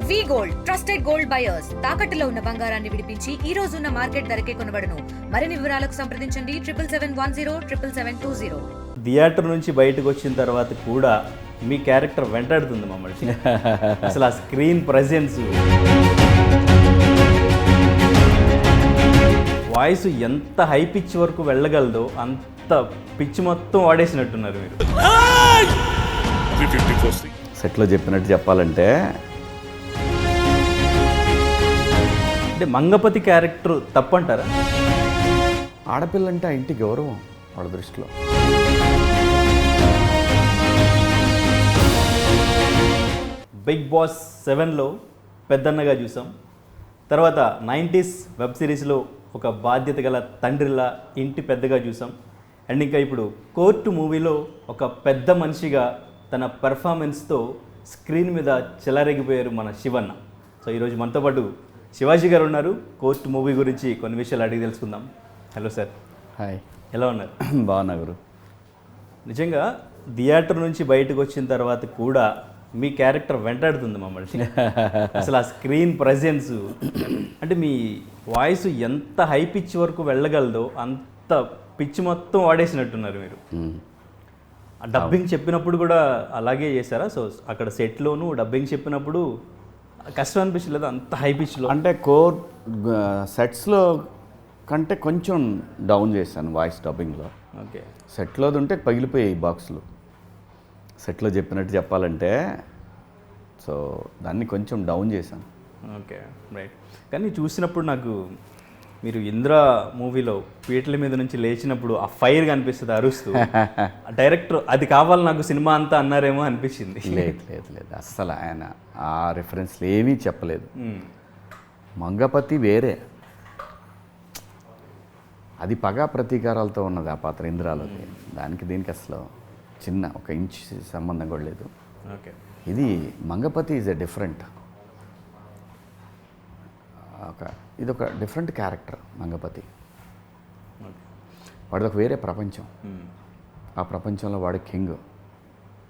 వి gold trusted gold buyers తాకట్టులో ఉన్న బంగారాన్ని విడిపించి ఈ రోజు ఉన్న మార్కెట్ ధరకే కొనబడును. మరిన్ని వివరాలకు సంప్రదించండి 7771077720. థియేటర్ నుంచి బయటకు వచ్చిన తర్వాత కూడా మీ క్యారెక్టర్ వెంటాడుతుంది మమ్మల్ని. అసలు ఆ స్క్రీన్ ప్రెజెన్స్, వాయిస్ ఎంత హై పిచ్ వరకు వెళ్ళగలదో అంత పిచ్ మొత్తం వాడేసినట్టున్నారు మీరు. సెట్లో చెప్పినట్టు చెప్పాలంటే అంటే మంగపతి క్యారెక్టర్ తప్పంటారా? ఆడపిల్లంటే ఆ ఇంటి గౌరవం వాళ్ళ దృష్టిలో. బిగ్ బాస్ 7లో పెద్దన్నగా చూసాం. తర్వాత 90s వెబ్ సిరీస్లో ఒక బాధ్యత గల తండ్రిలా ఇంటి పెద్దగా చూసాం. అండ్ ఇంకా ఇప్పుడు కోర్టు మూవీలో ఒక పెద్ద మనిషిగా తన పెర్ఫార్మెన్స్తో స్క్రీన్ మీద చెలరేగిపోయారు మన శివన్న. సో ఈరోజు మనతో పాటు శివాజీ గారు ఉన్నారు. కోర్టు మూవీ గురించి కొన్ని విషయాలు అడిగి తెలుసుకుందాం. Hello sir. హాయ్, ఎలా ఉన్నారు? బాగున్నా గురు. నిజంగా థియేటర్ నుంచి బయటకు వచ్చిన తర్వాత కూడా మీ క్యారెక్టర్ వెంటాడుతుంది మమ్మల్ని. అసలు ఆ స్క్రీన్ ప్రెజెన్స్, అంటే మీ వాయిస్ ఎంత హై పిచ్ వరకు వెళ్ళగలదో అంత పిచ్ మొత్తం వాడేసినట్టున్నారు మీరు. డబ్బింగ్ చెప్పినప్పుడు కూడా అలాగే చేశారా? సో అక్కడ సెట్లోనూ డబ్బింగ్ చెప్పినప్పుడు కష్టం అనిపించలేదు అంత హై పిచ్లో? అంటే సెట్స్లో కంటే కొంచెం డౌన్ చేశాను వాయిస్ డబ్బింగ్లో. ఓకే. సెట్లోది ఉంటే పగిలిపోయాయి బాక్సులు. సెట్లో చెప్పినట్టు చెప్పాలంటే సో దాన్ని కొంచెం డౌన్ చేశాను. Okay, right. కానీ చూసినప్పుడు నాకు మీరు ఇంద్ర మూవీలో పీటల మీద నుంచి లేచినప్పుడు ఆ ఫైర్ కనిపిస్తుంది అరుస్తూ. డైరెక్టర్ అది కావాలి నాకు సినిమా అంతా అన్నారేమో అనిపించింది. లేదు లేదు లేదు, అస్సలు ఆయన ఆ రిఫరెన్స్లు ఏమీ చెప్పలేదు. మంగపతి వేరే, అది పగా ప్రతీకారాలతో ఉన్నది ఆ పాత్ర ఇంద్రాలది. దానికి దీనికి అసలు చిన్న ఒక ఇంచ్ సంబంధం కూడా లేదు. ఓకే. ఇది మంగపతి ఈజ్ ఎ డిఫరెంట్, ఇదొక డిఫరెంట్ క్యారెక్టర్ మంగపతి. వాడిది ఒక వేరే ప్రపంచం. ఆ ప్రపంచంలో వాడు కింగ్,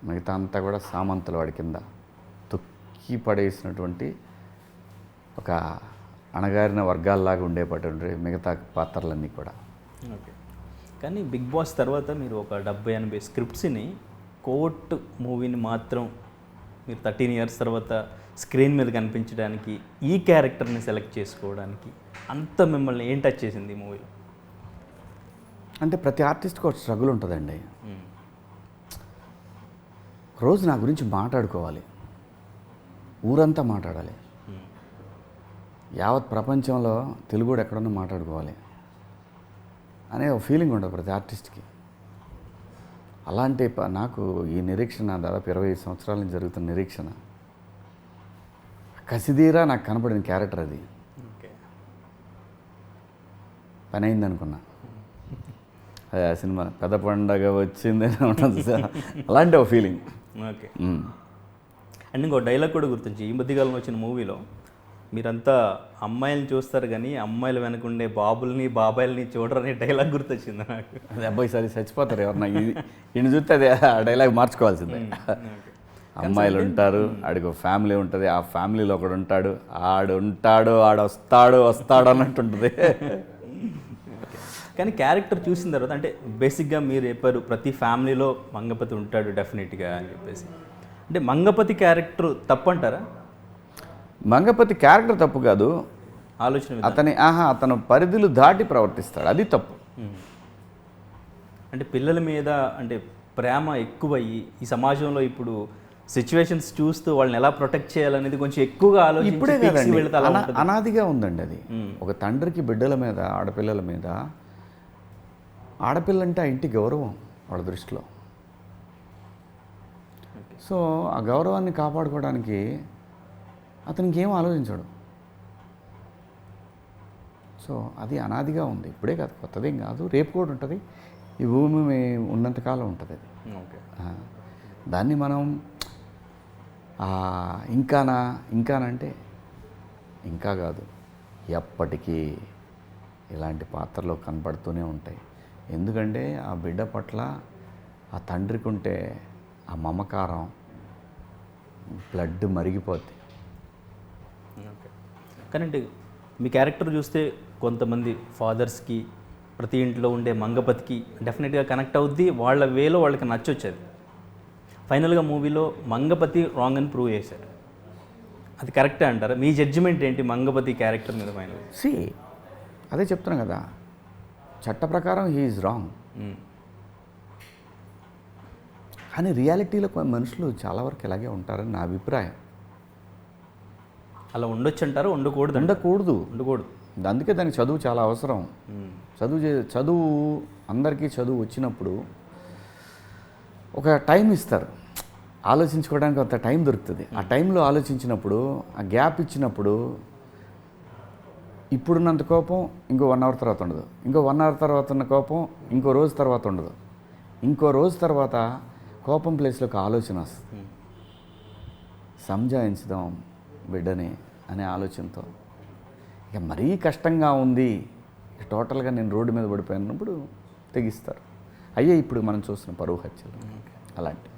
మిగతా అంతా కూడా సామంతులు వాడి కింద తొక్కి పడేసినటువంటి ఒక అణగారిన వర్గాల్లాగా ఉండేటటువంటి మిగతా పాత్రలన్నీ కూడా. ఓకే. కానీ బిగ్ బాస్ తర్వాత మీరు ఒక 70-80 స్క్రిప్ట్స్ని కోర్టు మూవీని మాత్రం మీరు 13 ఇయర్స్ తర్వాత స్క్రీన్ మీద కనిపించడానికి, ఈ క్యారెక్టర్ని సెలెక్ట్ చేసుకోవడానికి అంత మిమ్మల్ని ఏం టచ్ చేసింది ఈ మూవీలో? అంటే ప్రతి ఆర్టిస్ట్కి ఒక స్ట్రగుల్ ఉంటుందండి. రోజు నా గురించి మాట్లాడుకోవాలి, ఊరంతా మాట్లాడాలి, యావత్ ప్రపంచంలో తెలుగుడు ఎక్కడున్నా మాట్లాడుకోవాలి అనే ఒక ఫీలింగ్ ఉంటుంది ప్రతి ఆర్టిస్ట్కి. అలాంటి నాకు ఈ నిరీక్షణ దాదాపు 25 సంవత్సరాల నుంచి జరుగుతున్న నిరీక్షణ కసిదీరా నాకు కనపడిన క్యారెక్టర్ అది. ఓకే. పని అయింది అనుకున్నా. అదే ఆ సినిమా పెద్ద పండగ వచ్చింది ఉంటుంది సార్, అలాంటి ఒక ఫీలింగ్. ఓకే. అండ్ ఇంకో డైలాగ్ కూడా గుర్తొచ్చి ఈ మధ్యకాలంలో వచ్చిన మూవీలో మీరంతా అమ్మాయిలను చూస్తారు కానీ అమ్మాయిలు వెనకుండే బాబుల్ని బాబాయిల్ని చూడరనే డైలాగ్ గుర్తొచ్చింది నాకు. అదే అబ్బాయి సరే చచ్చిపోతారు ఎవరన్నా ఈయన చూస్తే అదే ఆ డైలాగ్ మార్చుకోవాల్సిందే. అమ్మాయిలు ఉంటారు, ఆడికి ఒక ఫ్యామిలీ ఉంటుంది, ఆ ఫ్యామిలీలో ఒకడు ఉంటాడు, ఆడొస్తాడు అన్నట్టు ఉంటుంది. కానీ క్యారెక్టర్ చూసిన తర్వాత అంటే బేసిక్గా మీరు చెప్పారు ప్రతి ఫ్యామిలీలో మంగపతి ఉంటాడు డెఫినెట్గా అని చెప్పేసి. అంటే మంగపతి క్యారెక్టర్ తప్పంటారా? మంగపతి క్యారెక్టర్ తప్పు కాదు, ఆలోచన అతను పరిధులు దాటి ప్రవర్తిస్తాడు, అది తప్పు. అంటే పిల్లల మీద అంటే ప్రేమ ఎక్కువయ్యి ఈ సమాజంలో ఇప్పుడు సిచ్యువేషన్స్ చూస్తూ వాళ్ళని ఎలా ప్రొటెక్ట్ చేయాలనేది కొంచెం ఎక్కువగా ఆలోచించి ఇప్పుడే కదండి, అనాదిగా ఉందండి అది. ఒక తండ్రికి బిడ్డల మీద, ఆడపిల్లల మీద, ఆడపిల్లంటే ఆ ఇంటి గౌరవం వాళ్ళ దృష్టిలో. సో ఆ గౌరవాన్ని కాపాడుకోవడానికి అతనికి ఏం ఆలోచించాడు. సో అది అనాదిగా ఉంది, ఇప్పుడే కాదు, కొత్తదేం కాదు, రేపు కూడా ఉంటుంది, ఈ భూమి ఉన్నంతకాలం ఉంటుంది అది. ఓకే. దాన్ని మనం ఇంకానంటే ఇంకా కాదు, ఎప్పటికీ ఇలాంటి పాత్రలు కనపడుతూనే ఉంటాయి. ఎందుకంటే ఆ బిడ్డ పట్ల ఆ తండ్రికి ఉంటే ఆ మమకారం బ్లడ్ మరిగిపోద్ది. కానీ మీ క్యారెక్టర్ చూస్తే కొంతమంది ఫాదర్స్కి ప్రతి ఇంట్లో ఉండే మంగపతికి డెఫినెట్గా కనెక్ట్ అవుద్ది, వాళ్ళ వేలో వాళ్ళకి నచ్చొచ్చేది. ఫైనల్గా మూవీలో మంగపతి రాంగ్ అని ప్రూవ్ చేశారు. అది కరెక్టే అంటారా? మీ జడ్జిమెంట్ ఏంటి మంగపతి క్యారెక్టర్ మీద ఫైనల్? అదే చెప్తున్నాను కదా, చట్ట ప్రకారం హీ ఈజ్ రాంగ్. కానీ రియాలిటీలో మనుషులు చాలా వరకు ఇలాగే ఉంటారని నా అభిప్రాయం. అలా ఉండొచ్చు అంటారు, ఉండకూడదు? ఉండకూడదు. అందుకే దానికి చదువు చాలా అవసరం. చదువు అందరికీ చదువు వచ్చినప్పుడు ఒక టైం ఇస్తారు, ఆలోచించుకోవడానికి కొంత టైం దొరుకుతుంది. ఆ టైంలో ఆలోచించినప్పుడు, ఆ గ్యాప్ ఇచ్చినప్పుడు ఇప్పుడున్నంత కోపం ఇంకో 1 అవర్ తర్వాత ఉండదు, ఇంకో 1 అవర్ తర్వాత ఉన్న కోపం ఇంకో రోజు తర్వాత ఉండదు, ఇంకో రోజు తర్వాత కోపం ప్లేస్లో ఒక ఆలోచన వస్తుంది, సంజాయించుదాం బిడ్డని అనే ఆలోచనతో. ఇక మరీ కష్టంగా ఉంది, టోటల్గా నేను రోడ్డు మీద పడిపోయినప్పుడు తెగిస్తారు. ఇప్పుడు మనం చూస్తున్న పరువు హత్యలు అలాంటి.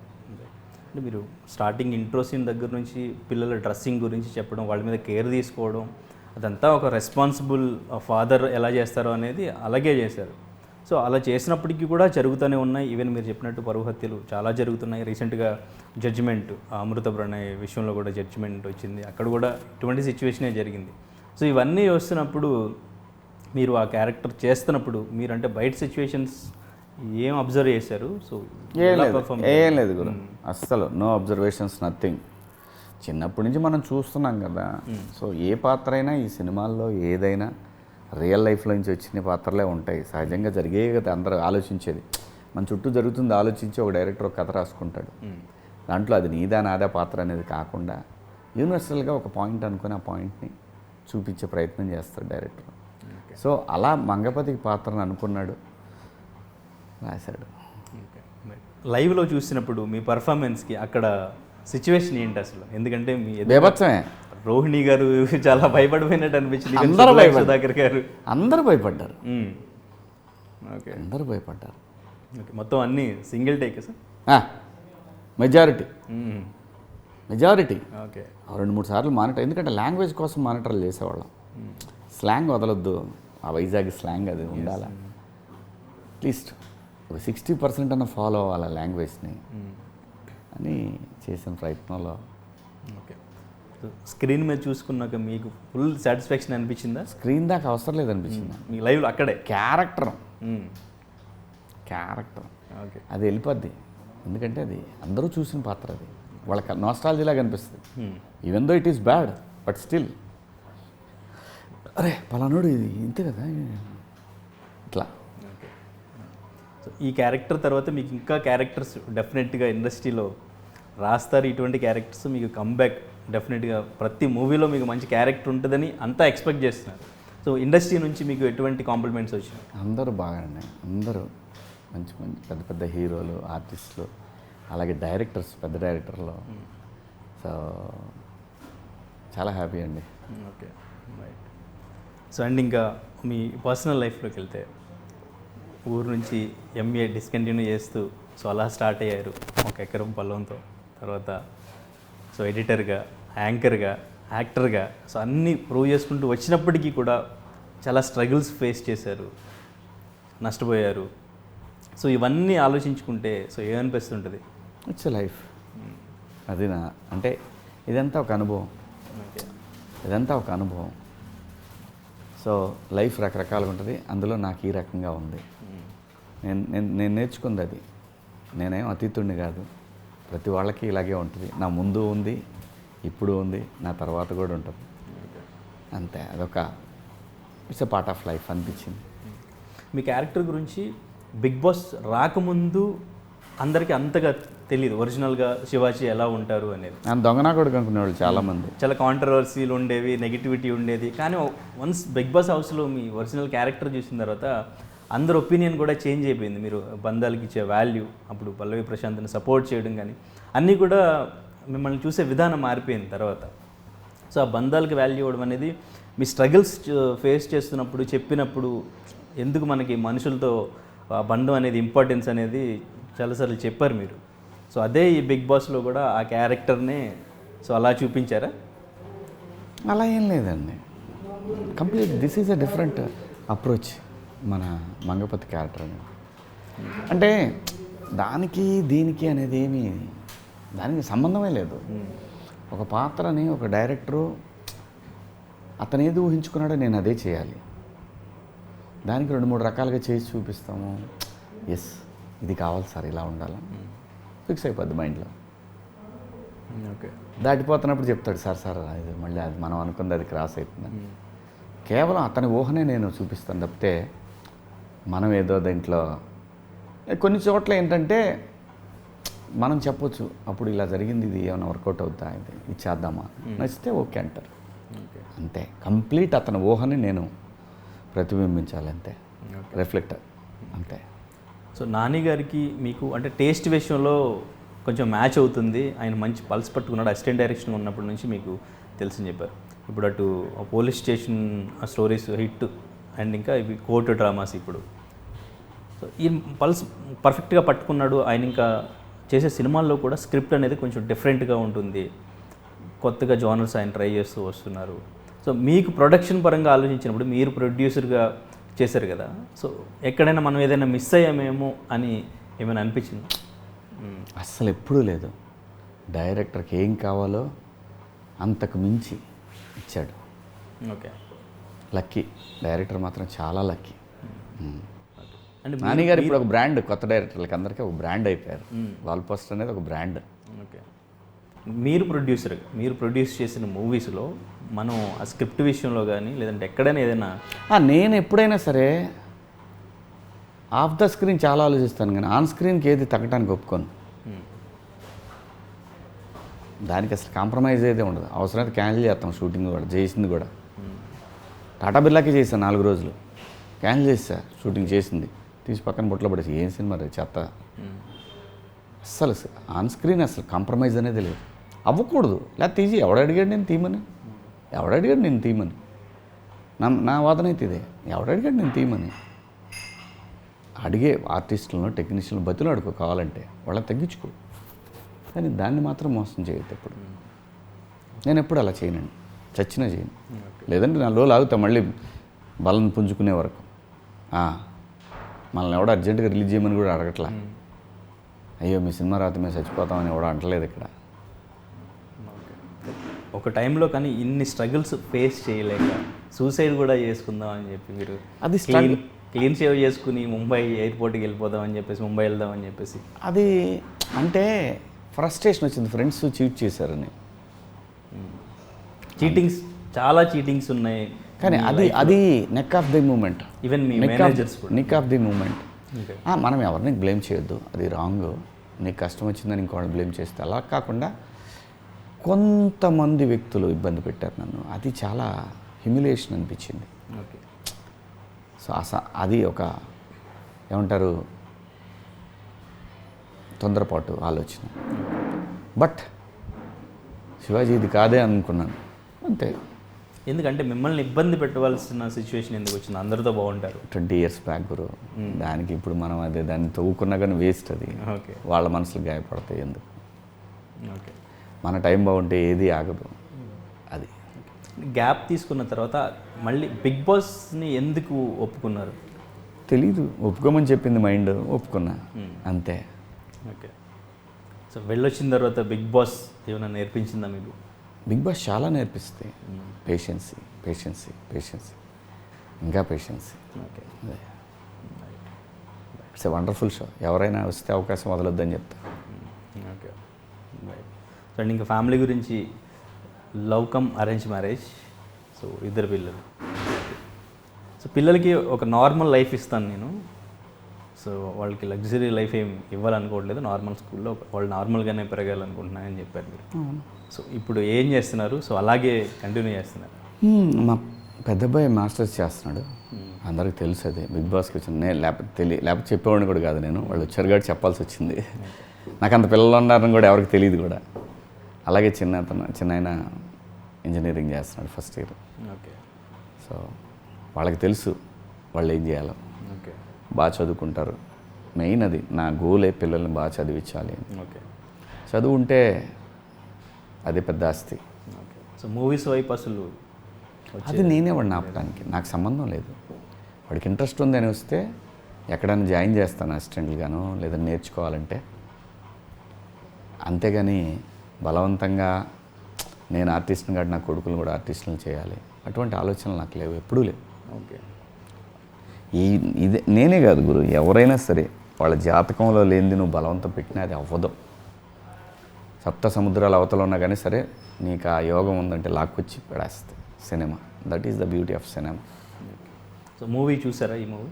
అంటే మీరు స్టార్టింగ్ ఇంట్రో సీన్ దగ్గర నుంచి పిల్లల డ్రెస్సింగ్ గురించి చెప్పడం, వాళ్ళ మీద కేర్ తీసుకోవడం, అదంతా ఒక రెస్పాన్సిబుల్ ఫాదర్ ఎలా చేస్తారో అనేది అలాగే చేశారు. సో అలా చేసినప్పటికీ కూడా జరుగుతూనే ఉన్నాయి. ఈవెన్ మీరు చెప్పినట్టు పరువు హత్యలు చాలా జరుగుతున్నాయి. రీసెంట్గా జడ్జిమెంట్ అమృత ప్రణయ్ విషయంలో కూడా జడ్జిమెంట్ వచ్చింది, అక్కడ కూడా ఇటువంటి సిచ్యువేషనే జరిగింది. సో ఇవన్నీ వస్తున్నప్పుడు మీరు ఆ క్యారెక్టర్ చేస్తున్నప్పుడు మీరు అంటే బయట సిచ్యువేషన్స్ ఏం అబ్జర్వ్ చేశారు? సో ఏం లేదు గురు, అస్సలు నో అబ్జర్వేషన్స్, నథింగ్. చిన్నప్పటి నుంచి మనం చూస్తున్నాం కదా. సో ఏ పాత్ర అయినా ఈ సినిమాల్లో ఏదైనా రియల్ లైఫ్లో నుంచి వచ్చిన పాత్రలే ఉంటాయి, సహజంగా జరిగే కదా. అందరూ ఆలోచించేది మన చుట్టూ జరుగుతుంది, ఆలోచించి ఒక డైరెక్టర్ ఒక కథ రాసుకుంటాడు. దాంట్లో అది నీదా నాదా పాత్ర అనేది కాకుండా యూనివర్సల్గా ఒక పాయింట్ అనుకుని ఆ పాయింట్ని చూపించే ప్రయత్నం చేస్తాడు డైరెక్టర్. సో అలా మంగపతికి పాత్రను అనుకున్నాడు, రాశాడు. లైవ్లో చూసినప్పుడు మీ పర్ఫార్మెన్స్కి అక్కడ సిచ్యువేషన్ ఏంటి అసలు? ఎందుకంటే మీ బేభత్సమే. రోహిణి గారు చాలా భయపడిపోయినట్టు అనిపించింది, సుధాకర్ గారు అందరూ భయపడ్డారు. ఓకే, అందరూ భయపడ్డారు. ఓకే, మొత్తం అన్నీ single take sir? Majority. Okay, 2-3 సార్లు మానిటర్, ఎందుకంటే లాంగ్వేజ్ కోసం మానిటర్లు చేసేవాళ్ళం. స్లాంగ్ వదలొద్దు, ఆ వైజాగ్ స్లాంగ్ అది ఉండాలా, అట్లీస్ట్ ఒక 60% అన్న ఫాలో అవ్వాలి లాంగ్వేజ్ని అని చేసిన ప్రయత్నంలో. ఓకే, స్క్రీన్ మీద చూసుకున్నాక మీకు ఫుల్ సాటిస్ఫాక్షన్ అనిపించిందా? స్క్రీన్ దాకా అవసరం లేదనిపించింది మీ లైవ్లో అక్కడే క్యారెక్టర్ ఓకే, అది వెళ్ళిపోద్ది. ఎందుకంటే అది అందరూ చూసిన పాత్ర, అది వాళ్ళకి నాస్టాలజీలాగా అనిపిస్తుంది. Even though it is bad, but still అరే పలానోడు ఇది ఇంతే కదా ఇట్లా. సో ఈ క్యారెక్టర్ తర్వాత మీకు ఇంకా క్యారెక్టర్స్ డెఫినెట్గా ఇండస్ట్రీలో రాస్తారు, ఇటువంటి క్యారెక్టర్స్ మీకు కంబ్యాక్ డెఫినెట్గా ప్రతి మూవీలో మీకు మంచి క్యారెక్టర్ ఉంటుందని అంతా ఎక్స్పెక్ట్ చేస్తున్నారు. సో ఇండస్ట్రీ నుంచి మీకు ఎటువంటి కాంప్లిమెంట్స్ వచ్చినాయి? అందరూ బాగానే, అందరూ మంచి మంచి పెద్ద పెద్ద హీరోలు, ఆర్టిస్టులు, అలాగే డైరెక్టర్స్, పెద్ద డైరెక్టర్లు. సో చాలా హ్యాపీ అండి. Okay, right. సో అండ్ ఇంకా మీ పర్సనల్ లైఫ్లోకి వెళ్తే, ఊరు నుంచి ఎంఏ డిస్కంటిన్యూ చేస్తూ సో అలా స్టార్ట్ అయ్యారు 1 ఎకరం పొలంతో. తర్వాత సో ఎడిటర్గా, యాంకర్గా, యాక్టర్గా, సో అన్నీ ప్రూవ్ చేసుకుంటూ వచ్చినప్పటికీ కూడా చాలా స్ట్రగుల్స్ ఫేస్ చేశారు, నష్టపోయారు. సో ఇవన్నీ ఆలోచించుకుంటే సో ఏమనిపిస్తుంటుంది? It's life. అది అంటే ఇదంతా ఒక అనుభవం, సో లైఫ్ రకరకాలుగా ఉంటుంది, అందులో నాకు ఈ రకంగా ఉంది. నేను నేర్చుకుంది అది. నేనేం అతీతుడిని కాదు, ప్రతి వాళ్ళకి ఇలాగే ఉంటుంది. నా ముందు ఉంది, ఇప్పుడు ఉంది, నా తర్వాత కూడా ఉంటుంది, అంతే. అదొక it's a part of life అనిపించింది. మీ క్యారెక్టర్ గురించి బిగ్ బాస్ రాకముందు అందరికీ అంతగా తెలియదు ఒరిజినల్గా శివాజీ ఎలా ఉంటారు అనేది. నేను దొంగనా కొడుకు అనుకునేవాళ్ళు చాలామంది. చాలా కాంట్రవర్సీలు ఉండేవి, నెగిటివిటీ ఉండేది. కానీ వన్స్ బిగ్ బాస్ హౌస్లో మీ ఒరిజినల్ క్యారెక్టర్ చూసిన తర్వాత అందరి ఒపీనియన్ కూడా చేంజ్ అయిపోయింది. మీరు బంధాలకి ఇచ్చే వాల్యూ, అప్పుడు పల్లవి ప్రశాంత్ని సపోర్ట్ చేయడం కానీ అన్నీ కూడా మిమ్మల్ని చూసే విధానం మారిపోయింది తర్వాత. సో ఆ బంధాలకి వాల్యూ ఇవ్వడం అనేది మీ స్ట్రగుల్స్ ఫేస్ చేస్తున్నప్పుడు చెప్పినప్పుడు, ఎందుకు మనకి మనుషులతో ఆ బంధం అనేది ఇంపార్టెన్స్ అనేది చాలాసార్లు చెప్పారు మీరు. సో అదే ఈ బిగ్ బాస్లో కూడా ఆ క్యారెక్టర్నే సో అలా చూపించారా? అలా ఏం లేదండి. Complete this is a different approach మన మంగపతి క్యారెక్టర్ అనేది. అంటే దానికి దీనికి అనేది ఏమీ దానికి సంబంధమే లేదు. ఒక పాత్రని ఒక డైరెక్టరు అతను ఏది ఊహించుకున్నాడో నేను అదే చేయాలి. దానికి 2-3 రకాలుగా చేసి చూపిస్తాము. ఎస్ ఇది కావాలి సార్, ఇలా ఉండాలి, ఫిక్స్ అయిపోద్ది మైండ్లో. ఓకే. దాటిపోతున్నప్పుడు చెప్తాడు సార్ ఇది మళ్ళీ అది మనం అనుకుంది అది క్రాస్ అవుతుందని. కేవలం అతని ఊహనే నేను చూపిస్తాను తప్పితే మనం ఏదో దీంట్లో కొన్ని చోట్ల ఏంటంటే మనం చెప్పొచ్చు అప్పుడు ఇలా జరిగింది, ఇది ఏమైనా వర్కౌట్ అవుతా, ఇది ఇచ్చేద్దామా, నచ్చితే ఓకే అంటారు. అంతే, కంప్లీట్ అతని ఊహని నేను ప్రతిబింబించాలి అంతే, రిఫ్లెక్ట్ అంతే. సో నాని గారికి మీకు అంటే టేస్ట్ విషయంలో కొంచెం మ్యాచ్ అవుతుంది, ఆయన మంచి పల్స్ పట్టుకున్నాడు, అసిస్టెంట్ డైరెక్షన్ ఉన్నప్పటి నుంచి మీకు తెలిసింది చెప్పారు. ఇప్పుడు అటు police station stories hit and ఇంకా ఇవి కోర్టు డ్రామాస్ ఇప్పుడు. సో ఈ పల్స్ పర్ఫెక్ట్గా పట్టుకున్నాడు ఆయన. ఇంకా చేసే సినిమాల్లో కూడా స్క్రిప్ట్ అనేది కొంచెం డిఫరెంట్గా ఉంటుంది, కొత్తగా జోనర్స్ ఆయన ట్రై చేస్తూ వస్తున్నారు. సో మీకు ప్రొడక్షన్ పరంగా ఆలోచించినప్పుడు మీరు ప్రొడ్యూసర్గా చేశారు కదా, సో ఎక్కడైనా మనం ఏదైనా మిస్ అయ్యామేమో అని ఏమైనా అనిపించింది? అస్సలు ఎప్పుడూ లేదు. డైరెక్టర్కి ఏం కావాలో అంతకు మించి ఇచ్చాడు. ఓకే. లక్కీ డైరెక్టర్ మాత్రం చాలా లక్కీ. అంటే నాని గారు ఇప్పుడు ఒక బ్రాండ్, కొత్త డైరెక్టర్లకి అందరికీ ఒక బ్రాండ్ అయిపోయారు. వాల్ పోస్టర్ అనేది ఒక బ్రాండ్. ఓకే. మీరు ప్రొడ్యూస్ చేసిన మూవీస్లో మనం ఆ స్క్రిప్ట్ విషయంలో కానీ లేదంటే ఎక్కడైనా ఏదైనా నేను ఎప్పుడైనా సరే ఆఫ్ ద స్క్రీన్ చాలా ఆలోచిస్తాను, కానీ ఆన్ స్క్రీన్కి ఏది తగ్గడానికి ఒప్పుకోను. దానికి అసలు కాంప్రమైజ్ అయితే ఉండదు. అవసరమైతే క్యాన్సిల్ చేస్తాం షూటింగ్ కూడా, చేసింది కూడా. టాటా బిర్లాకి చేశాను 4 రోజులు, క్యాన్సిల్ చేసా షూటింగ్ చేసింది, తీసి పక్కన బుట్టలో పడేసి ఏం సినిమా రే చెత్త. అస్సలు ఆన్ స్క్రీన్ అసలు కాంప్రమైజ్ అనేది లేదు, అవ్వకూడదు. లేకపోతే తీసి ఎవడడిగాడు నేను తీయమని, నా వాదన అయితే ఇదే, ఎవడడిగాడు నేను తీయమని. అడిగే ఆర్టిస్టులను టెక్నీషియన్లు బతులు అడుకో కావాలంటే, వాళ్ళని తగ్గించుకో, కానీ దాన్ని మాత్రం మోసం చేయొద్దు ఎప్పుడు. నేను ఎప్పుడు అలా చేయనండి, చచ్చినా చేయను. లేదంటే 4 రోజులు ఆగుతా మళ్ళీ బలం పుంజుకునే వరకు. మనల్ని ఎవడో అర్జెంటుగా రిలీజ్ చేయమని కూడా అడగట్లా. అయ్యో మీ సినిమా రాత మేము చచ్చిపోతామని ఎవడో అంటలేదు ఇక్కడ. ఒక టైంలో కానీ ఇన్ని స్ట్రగుల్స్ ఫేస్ చేయలేక సూసైడ్ కూడా చేసుకుందాం అని చెప్పి మీరు అది క్లీన్ సేవ్ చేసుకుని ముంబై ఎయిర్పోర్ట్కి వెళ్ళిపోదామని చెప్పేసి, ముంబై వెళ్దామని చెప్పేసి, అది అంటే ఫ్రస్ట్రేషన్ వచ్చింది, ఫ్రెండ్స్ చీట్ చేశారని. చాలా చీటింగ్స్ ఉన్నాయి, కానీ అది need of the moment. Even మీ మేనేజర్స్ కూడా నెక్ ఆఫ్ ది మూమెంట్. మనం ఎవరిని బ్లేమ్ చేయొద్దు, అది రాంగ్. నీకు కష్టం వచ్చిందని ఇంకోటి బ్లేమ్ చేస్తే, అలా కాకుండా కొంతమంది వ్యక్తులు ఇబ్బంది పెట్టారు నన్ను, అది చాలా హ్యూమిలియేషన్ అనిపించింది. ఓకే. సో అది ఒక ఏమంటారు తొందరపాటు ఆలోచన. బట్ శివాజీ ఇది కాదే అనుకున్నాను అంతే. ఎందుకంటే మిమ్మల్ని ఇబ్బంది పెట్టవలసిన సిచ్యువేషన్ ఎందుకు వచ్చింది? అందరితో బాగుంటారు. 20 years బ్యాక్ గురు, దానికి ఇప్పుడు మనం అదే దాన్ని తవ్వుకున్నా కానీ వేస్ట్. అది ఓకే. వాళ్ళ మనసులు గాయపడతాయి ఎందుకు. ఓకే. మన టైం బాగుంటే ఏది ఆగదు. అది గ్యాప్ తీసుకున్న తర్వాత మళ్ళీ బిగ్ బాస్ని ఎందుకు ఒప్పుకున్నారు? తెలీదు, ఒప్పుకోమని చెప్పింది మైండ్, ఒప్పుకున్నా అంతే. ఓకే. సో వెళ్ళొచ్చిన తర్వాత బిగ్ బాస్ ఏమైనా నేర్పించిందా మీకు? బిగ్ బాస్ చాలా నేర్పిస్తాయి. పేషెన్సీ, ఇంకా patience. Okay. It's a wonderful show. ఎవరైనా వస్తే అవకాశం వదలొద్దని చెప్తా. ఓకే. సో అండ్ ఇంకా ఫ్యామిలీ గురించి, love come arrange marriage, so 2 పిల్లలు. సో పిల్లలకి ఒక నార్మల్ లైఫ్ ఇస్తాను నేను, సో వాళ్ళకి లగ్జరీ లైఫ్ ఏం ఇవ్వాలనుకోవట్లేదు, నార్మల్ స్కూల్లో వాళ్ళు నార్మల్గానే పెరగాలనుకుంటున్నానని చెప్పారు మీరు. సో ఇప్పుడు ఏం చేస్తున్నారు? సో అలాగే కంటిన్యూ చేస్తున్నారు? మా పెద్ద అబ్బాయి మాస్టర్స్ చేస్తున్నాడు, అందరికి తెలుసు. అది బిగ్ బాస్కి వచ్చింది. నేను లేకపోతే చెప్పేవాడిని కూడా కాదు నేను, వాళ్ళు వచ్చారు కాబట్టి చెప్పాల్సి వచ్చింది. నాకు అంత పిల్లలు ఉన్నారని కూడా ఎవరికి తెలియదు కూడా. అలాగే చిన్న ఆయన ఇంజనీరింగ్ చేస్తున్నాడు, ఫస్ట్ ఇయర్. ఓకే. సో వాళ్ళకి తెలుసు వాళ్ళు ఏం చేయాలో. ఓకే. బాగా చదువుకుంటారు. మెయిన్ అది నా గోలే, పిల్లల్ని బాగా చదివించాలి. ఓకే. చదువు ఉంటే అదే పెద్ద ఆస్తి. ఓకే. సో మూవీస్ వైపు అసలు అది నేనే వాడిని ఆపడానికి నాకు సంబంధం లేదు. వాడికి ఇంట్రెస్ట్ ఉందని వస్తే ఎక్కడైనా జాయిన్ చేస్తాను అసిస్టెంట్లుగాను లేదా నేర్చుకోవాలంటే. అంతేగాని బలవంతంగా నేను ఆర్టిస్ట్ని కాదు నా కొడుకులు కూడా ఆర్టిస్టులు చేయాలి అటువంటి ఆలోచనలు నాకు లేవు, ఎప్పుడూ లేవు. ఓకే. ఇదే నేనే కాదు గురు, ఎవరైనా సరే వాళ్ళ జాతకంలో లేనిది నువ్వు బలవంతం పెట్టినా అది అవ్వదు. సప్త సముద్రాల అవతల ఉన్నా కానీ సరే నీకు ఆ యోగం ఉందంటే లాక్కొచ్చి పడేస్తుంది cinema. That is the beauty of cinema. So movie చూసారా ఈ మూవీ?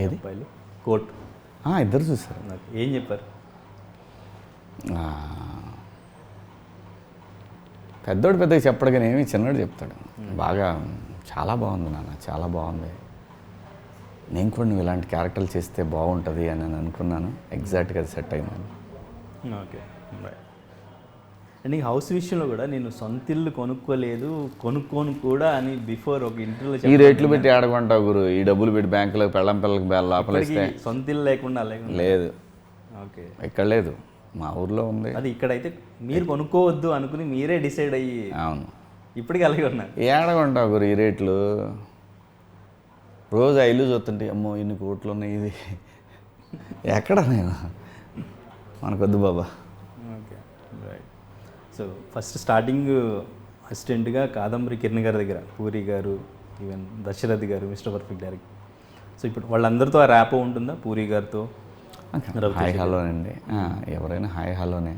ఏది? అబ్బాయిలు కోర్ట్. ఇద్దరు చూసారు. నాకు ఏం చెప్పారు? పెద్దోడు పెద్దగా చెప్పడు కానీ ఏమి చిన్నోడు చెప్తాడు. బాగా చాలా బాగుంది నాన్న, చాలా బాగుంది, నేను కూడా నువ్వు ఇలాంటి క్యారెక్టర్లు చేస్తే బాగుంటుంది అని నేను అనుకున్నాను. ఎగ్జాక్ట్గా అది సెట్ అయిందని. ఓకే. అండ్ ఈ హౌస్ విషయంలో కూడా నేను సొంత ఇల్లు కొనుక్కోలేదు, కొనుక్కోను కూడా అని బిఫోర్ ఒక ఇంటర్వ్యూలో ఈ రేట్లు పెట్టి ఆడకుంటావు గురు, ఈ డబ్బులు పెట్టి బ్యాంకులో పెళ్ళం పిల్లలకి లోపలిస్తే సొంత ఇల్లు లేకుండా లేదు. ఓకే. ఇక్కడ లేదు, మా ఊర్లో ఉంది. అది ఇక్కడైతే మీరు కొనుక్కోవద్దు అనుకుని మీరే డిసైడ్ అయ్యి. అవును, ఇప్పటికీ అలాగే ఉన్నారు. ఏడకుంటావు గురు ఈ రేట్లు. రోజు ఆ ఇల్లు చూస్తుంటే అమ్మో ఇన్ని కోట్లు ఉన్నాయి, ఇది ఎక్కడ నేను మనకొద్దు బాబా. Okay, right. So first starting అసిస్టెంట్గా కాదంబరి కిరణ్ గారి దగ్గర పూరి గారు, ఈవెన్ దశరథ్ గారు, మిస్టర్ పర్ఫెక్ట్ డైరెక్ట్. సో ఇప్పుడు వాళ్ళందరితో ఆ ర్యాప్ ఉంటుందా పూరి గారితో? హాయ్ హలోనండి, ఎవరైనా హాయ్ హలోనే.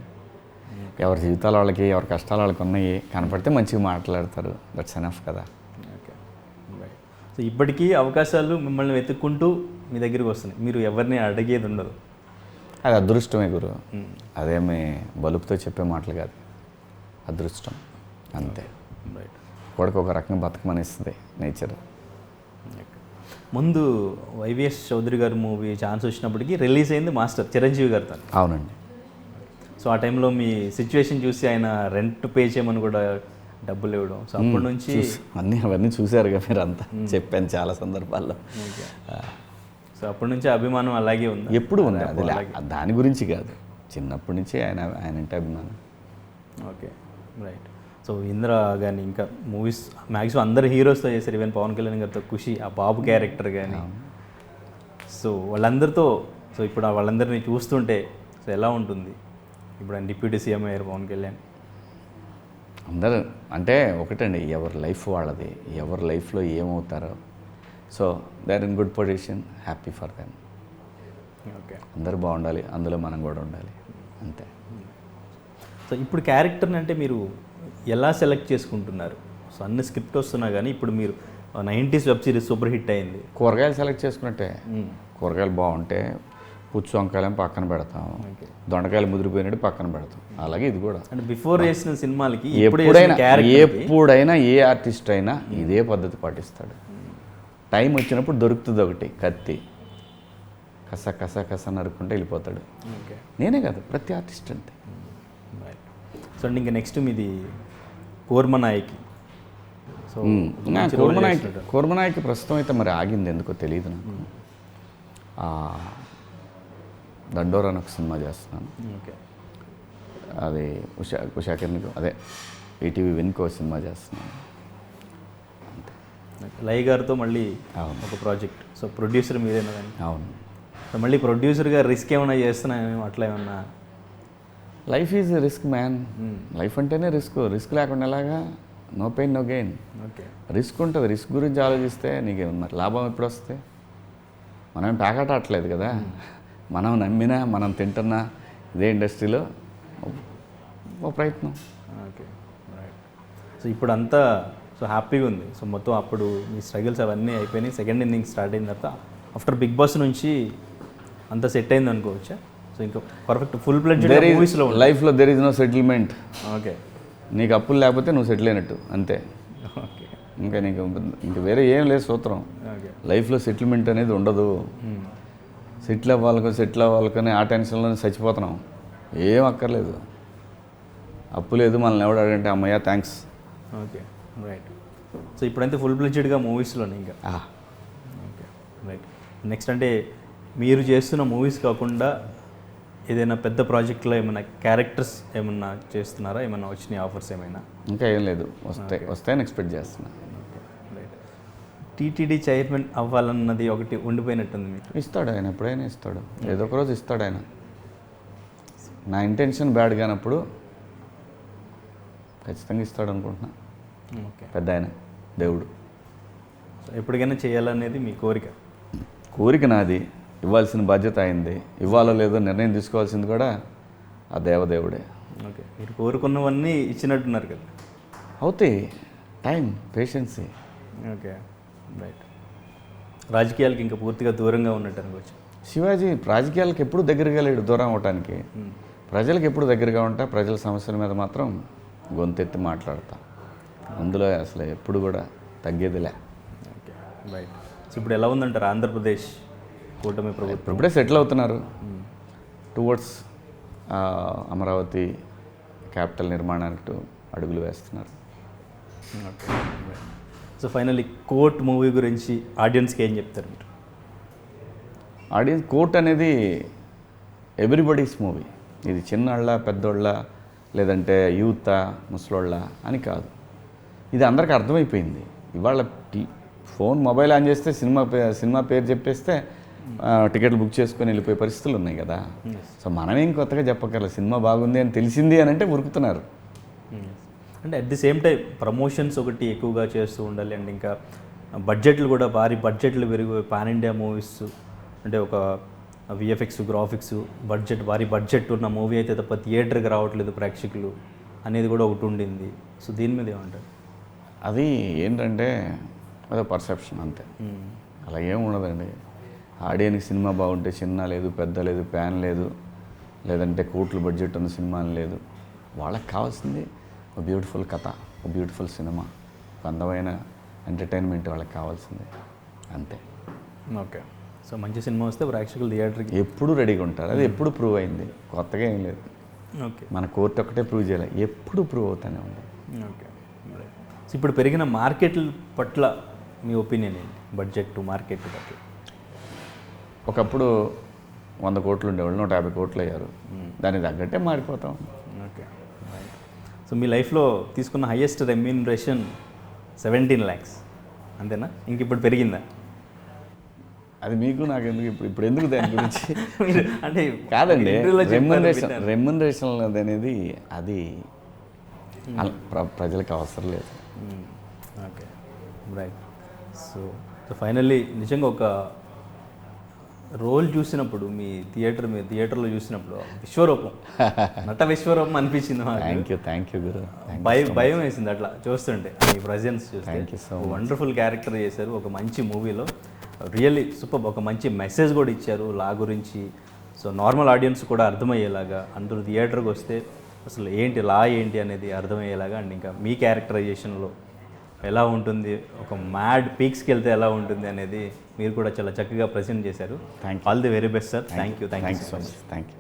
ఎవరి జీవితాలు వాళ్ళకి, ఎవరి కష్టాలు వాళ్ళకి ఉన్నాయి, కనపడితే మంచిగా మాట్లాడతారు, దట్స్ ఎనఫ్ కదా. Okay, right. సో ఇప్పటికీ అవకాశాలు మిమ్మల్ని వెతుక్కుంటూ మీ దగ్గరికి వస్తున్నాయి, మీరు ఎవరిని అడిగేది ఉండదు. అది అదృష్టమే గురు, అదేమి బలుపుతో చెప్పే మాటలు కాదు, అదృష్టం అంతే. రైట్. కొడుకు ఒక రకంగా బతకమనిస్తుంది నేచర్. ముందు వైవిఎస్ చౌదరి గారి మూవీ ఛాన్స్ వచ్చినప్పటికీ రిలీజ్ అయింది మాస్టర్ చిరంజీవి గారితో. అవునండి. సో ఆ టైంలో మీ సిచ్యువేషన్ చూసి ఆయన రెంట్ పే చేయమని కూడా డబ్బులు ఇవ్వడం, సో అప్పటి నుంచి అవన్నీ చూశారుగా మీరు అంతా, చెప్పాను చాలా సందర్భాల్లో. సో అప్పటి నుంచి అభిమానం అలాగే ఉంది. ఎప్పుడు ఉంది, అది దాని గురించి కాదు, చిన్నప్పటి నుంచి ఆయనంటే అభిమానం. Okay, right. సో ఇంద్ర కానీ ఇంకా మూవీస్ మ్యాక్సిమం అందరు హీరోస్తో చేశారు, ఈవెన్ పవన్ కళ్యాణ్ గారితో ఖుషి, ఆ బాబు క్యారెక్టర్ కానీ. సో వాళ్ళందరితో, సో ఇప్పుడు వాళ్ళందరినీ చూస్తుంటే సో ఎలా ఉంటుంది? ఇప్పుడు ఆయన డిప్యూటీ సీఎం అయ్యారు పవన్ కళ్యాణ్. అందరూ అంటే ఒకటండి, ఎవరి లైఫ్ వాళ్ళది, ఎవరి లైఫ్లో ఏమవుతారో, so they are in good position, happy for them. Okay, అందరూ బాగుండాలి, అందులో మనం కూడా ఉండాలి, అంతే. సో ఇప్పుడు క్యారెక్టర్ని అంటే మీరు ఎలా సెలెక్ట్ చేసుకుంటున్నారు? సో అన్ని స్క్రిప్ట్ వస్తున్నా కానీ ఇప్పుడు మీరు 90s web series super hit అయింది, కూరగాయలు సెలెక్ట్ చేసుకున్నట్టే. కూరగాయలు బాగుంటే పుచ్చు వంకాయలు పక్కన పెడతాం, దొండకాయలు ముదిరిపోయినట్టు పక్కన పెడతాం, అలాగే ఇది కూడా. అంటే బిఫోర్ వేసిన సినిమాలకి ఎప్పుడైనా ఏ ఆర్టిస్ట్ అయినా ఇదే పద్ధతి పాటిస్తాడు. టైం వచ్చినప్పుడు దొరుకుతుంది ఒకటి కత్తి, కస కస కస నరుక్కుంటే వెళ్ళిపోతాడు. నేనే కాదు, ప్రతి ఆర్టిస్ట్ అంతే. సో అండ్ ఇంకా నెక్స్ట్ మీది కోర్మనాయకి. సో కోర్మనాయకి ప్రస్తుతం అయితే మరి ఆగింది, ఎందుకో తెలియదు నాకు. దండోరా అని ఒక సినిమా చేస్తున్నాను. ఓకే, అది ఉషా కిరణ్, అదే ఈటీవీ విన్కో సినిమా చేస్తున్నాను. లై గారితో మళ్ళీ ఒక ప్రాజెక్ట్. సో ప్రొడ్యూసర్ మీరేనా కానీ? అవును. సో మళ్ళీ ప్రొడ్యూసర్గా రిస్క్ ఏమైనా చేస్తున్నామేమో అట్లా ఏమన్నా? Life is risk man, life అంటేనే రిస్క్ లేకుండా ఎలాగా? No pain no gain. Okay, risk ఉంటుంది, రిస్క్ గురించి ఆలోచిస్తే నీకు మరి లాభం ఎప్పుడు వస్తే? మనం ప్యాకెట్ ఆడట్లేదు కదా, మనం నమ్మినా మనం తింటున్నా ఇదే ఇండస్ట్రీలో ఓ ప్రయత్నం. Okay, right. సో ఇప్పుడు అంతా సో హ్యాపీగా ఉంది. సో మొత్తం అప్పుడు మీ స్ట్రగుల్స్ అవన్నీ అయిపోయినాయి, సెకండ్ ఇన్నింగ్ స్టార్ట్ అయిన తర్వాత ఆఫ్టర్ బిగ్ బాస్ నుంచి అంతా సెట్ అయింది అనుకోవచ్చా? సో ఇంకా పర్ఫెక్ట్ ఫుల్ ప్లెడ్జ్డ్ మూవీస్లో లైఫ్లో there is no settlement. Okay, నీకు అప్పులు లేకపోతే నువ్వు సెటిల్ అయినట్టు అంతే. ఓకే, ఇంకా వేరే ఏం లేదు సూత్రం. ఓకే, లైఫ్లో సెటిల్మెంట్ అనేది ఉండదు. సెటిల్ అవ్వాలకొని ఆ టెన్షన్లోనే చచ్చిపోతున్నాం, ఏం అక్కర్లేదు. అప్పు లేదు, మనల్ని ఎవడు అడిగంటే అమ్మయ్య థ్యాంక్స్. Okay, right. సో ఇప్పుడైతే ఫుల్ ప్లెడ్జ్డ్గా మూవీస్లోనే ఇంకా. Okay, right. నెక్స్ట్ అంటే మీరు చేస్తున్న మూవీస్ కాకుండా ఏదైనా పెద్ద ప్రాజెక్ట్లో ఏమైనా క్యారెక్టర్స్ ఏమన్నా చేస్తున్నారా, ఏమైనా వచ్చినాయి ఆఫర్స్ ఏమైనా? ఇంకా ఏం లేదు, వస్తాయని ఎక్స్పెక్ట్ చేస్తున్నా. టీటీడీ చైర్మన్ అవ్వాలన్నది ఒకటి ఉండిపోయినట్టుంది మీకు. ఇస్తాడు ఆయన, ఎప్పుడైనా ఇస్తాడు, ఏదో ఒక రోజు ఇస్తాడు ఆయన. నా ఇంటెన్షన్ బ్యాడ్ కానప్పుడు ఖచ్చితంగా ఇస్తాడు అనుకుంటున్నా. ఓకే, పెద్ద ఆయన దేవుడు. ఎప్పటికైనా చేయాలనేది మీ కోరిక? కోరిక నాది, ఇవ్వాల్సిన బాధ్యత అయింది. ఇవ్వాలో లేదో నిర్ణయం తీసుకోవాల్సింది కూడా ఆ దేవదేవుడే. ఓకే, మీరు కోరుకున్నవన్నీ ఇచ్చినట్టున్నారు కదా. అవుతాయి, టైం, పేషెన్సీ. Okay, right. రాజకీయాలకి ఇంకా పూర్తిగా దూరంగా ఉన్నట్టు అనుకోవచ్చు. శివాజీ రాజకీయాలకు ఎప్పుడు దగ్గరగా లేడు, దూరం అవటానికి. ప్రజలకు ఎప్పుడు దగ్గరగా ఉంటా, ప్రజల సమస్యల మీద మాత్రం గొంతెత్తి మాట్లాడతా. అందులో అసలు ఎప్పుడు కూడా తగ్గేదిలే. Okay, right. సో ఇప్పుడు ఎలా ఉందంటారు ఆంధ్రప్రదేశ్ కూటమి ప్రభుత్వం? ఇప్పుడే సెటిల్ అవుతున్నారు టువర్డ్స్ అమరావతి క్యాపిటల్ నిర్మాణానికి అడుగులు వేస్తున్నారు. Okay, so finally court movie గురించి ఆడియన్స్కి ఏం చెప్తారు మీరు? ఆడియన్స్, కోర్ట్ అనేది ఎవ్రీబడీస్ మూవీ. ఇది చిన్నోళ్ళ, పెద్దోళ్ళ, లేదంటే యూత్, ముసలోళ్ళ అని కాదు. ఇది అందరికీ అర్థమైపోయింది. ఇవాళ ఫోన్, మొబైల్ ఆన్ చేస్తే సినిమా పేరు చెప్పేస్తే టికెట్లు బుక్ చేసుకొని వెళ్ళిపోయే పరిస్థితులు ఉన్నాయి కదా. సో మనమేం కొత్తగా చెప్పగలరు, సినిమా బాగుంది అని తెలిసింది అని అంటే ఉరుకుతున్నారు. అంటే at the same time promotions ఒకటి ఎక్కువగా చేస్తూ ఉండాలి. అండ్ ఇంకా బడ్జెట్లు కూడా భారీ బడ్జెట్లు పెరిగి పాన్ ఇండియా మూవీస్, అంటే ఒక విఎఫ్ఎక్స్, గ్రాఫిక్స్ భారీ బడ్జెట్ ఉన్న మూవీ అయితే తప్ప థియేటర్కి రావట్లేదు ప్రేక్షకులు అనేది కూడా ఒకటి ఉండింది. సో దీని మీద ఏమంటారు? అది ఏంటంటే అదో పర్సెప్షన్ అంతే, అలా ఏం ఉండదండి. ఆడియన్కి సినిమా బాగుంటే చిన్న లేదు, పెద్ద లేదు, ప్యాన్ లేదు, లేదంటే కోట్లు బడ్జెట్ ఉన్న సినిమా లేదు. వాళ్ళకి కావాల్సింది ఒక బ్యూటిఫుల్ కథ, ఒక బ్యూటిఫుల్ సినిమా, ఒక అందమైన ఎంటర్టైన్మెంట్ వాళ్ళకి కావాల్సింది, అంతే. ఓకే, సో మంచి సినిమా వస్తే ప్రేక్షకులు థియేటర్కి ఎప్పుడు రెడీగా ఉంటారు. అది ఎప్పుడు ప్రూవ్ అయింది, కొత్తగా ఏం లేదు. ఓకే, మన కోర్టు ఒకటే ప్రూవ్ చేయాలి, ఎప్పుడు ప్రూవ్ అవుతానే ఉంది. ఓకే. సో ఇప్పుడు పెరిగిన మార్కెట్ల పట్ల మీ ఒపీనియన్ ఏంటి? బడ్జెట్ మార్కెట్ పట్ల? ఒకప్పుడు 100 కోట్లు ఉండేవాళ్ళు 150 కోట్లు అయ్యారు. దానికి తగ్గట్టే మారిపోతాం. ఓకే, సో మీ లైఫ్లో తీసుకున్న హైయెస్ట్ రెమ్యూనరేషన్ 17 lakhs అంతేనా? ఇంక ఇప్పుడు పెరిగిందా? అది మీకు నాకు ఎందుకు, ఇప్పుడు ఎందుకు దాని గురించి? మీరు అంటే కాదండి, ఇంటర్వ్యూలో చెప్పారు, రెమ్యునరేషన్ అనేది అది ప్రజలకు అవసరం లేదు. Okay, right. సో ఫైనల్లీ నిజంగా ఒక రోల్ చూసినప్పుడు మీ థియేటర్లో చూసినప్పుడు విశ్వరూపం, నట విశ్వరూపం అనిపించింది మాకు. థ్యాంక్ యూ గురు. భయం వేసింది అట్లా చూస్తుంటే, మీ ప్రజెన్స్ చూస్తే. So వండర్ఫుల్ క్యారెక్టర్ చేశారు ఒక మంచి మూవీలో, రియల్లీ సూపర్. ఒక మంచి మెసేజ్ కూడా ఇచ్చారు లా గురించి. సో నార్మల్ ఆడియన్స్ కూడా అర్థమయ్యేలాగా, అందరూ థియేటర్కి వస్తే అసలు ఏంటి లా ఏంటి అనేది అర్థమయ్యేలాగా, అండ్ ఇంకా మీ క్యారెక్టరైజేషన్లో ఎలా ఉంటుంది, ఒక మ్యాడ్ పీక్స్కి వెళ్తే ఎలా ఉంటుంది అనేది మీరు కూడా చాలా చక్కగా ప్రజెంట్ చేశారు. All the very best sir. Thank you so much. Thank you.